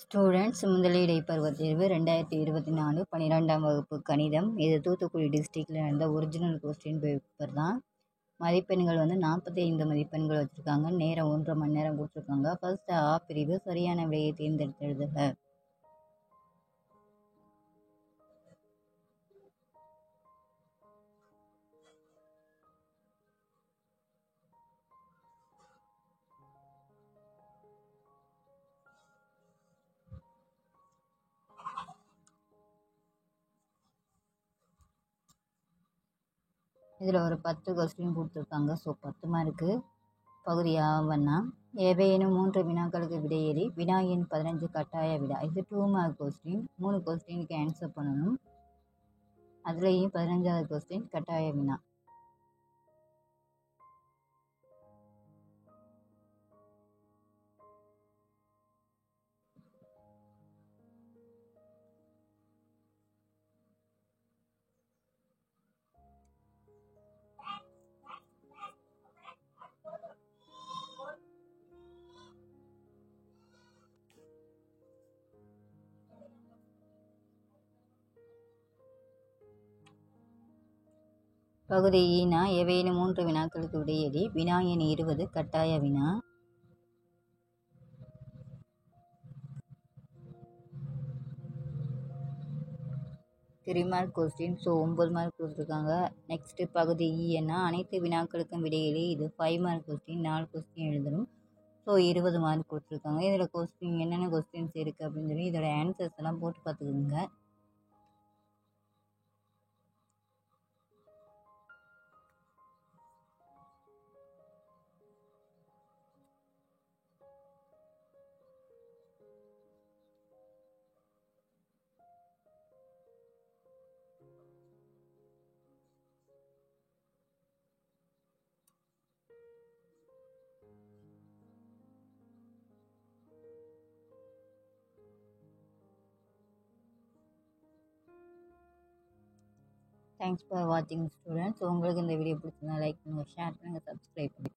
Students முதலிடை பருவத் தேர்வு 2024 12ஆம் வகுப்பு கணிதம். இது தூத்துக்குடி டிஸ்ட்ரிக்டில் நடந்த ஒரிஜினல் கொஸ்டின் பேப்பர் தான். மதிப்பெண்கள் 45 மதிப்பெண்கள் வச்சுருக்காங்க. நேரம் 1.5 மணி நேரம் கொடுத்துருக்காங்க. ஃபர்ஸ்ட் ஆ பிரிவு சரியான விடையை தேர்ந்தெடுத்து எழுதுக. இதில் ஒரு 10 கொஸ்டின் கொடுத்துருக்காங்க. So 10 mark. பகுதி ஆவண்ணா ஏவேனும் 3 வினாக்களுக்கு விடையெறி வினா எண் 15 கட்டாய விடா. இது 2 மார்க் கொஸ்டின். 3 கொஸ்டினுக்கு ஆன்சர் பண்ணணும். அதுலேயும் 15வது கொஸ்டின் கட்டாய வினா. பகுதி ஈனா ஏவேனும் 3 வினாக்களுக்கு விடையெறி வினா எண் 20 கட்டாய வினா. Three mark question. So 9 mark கொடுத்துருக்காங்க. நெக்ஸ்ட்டு பகுதி ஈனா அனைத்து வினாக்களுக்கும் விடையெறி. இது 5 மார்க் கொஸ்டின். 4 கொஸ்டின் எழுதணும். ஸோ 20 மார்க் கொடுத்துருக்காங்க. இதில் கொஸ்டின் என்னென்ன கொஸ்டின்ஸ் இருக்குது அப்படின்னு சொல்லி இதோட ஆன்சர்ஸ் எல்லாம் போட்டு பார்த்துக்கோங்க. தேங்க்ஸ் ஃபார் வாட்சிங் ஸ்டூடெண்ட்ஸ். உங்களுக்கு இந்த வீடியோ பிடிச்சிருந்தா லைக் பண்ணுங்கள், ஷேர் பண்ணுங்கள், சப்ஸ்கிரைப் பண்ணுங்கள்.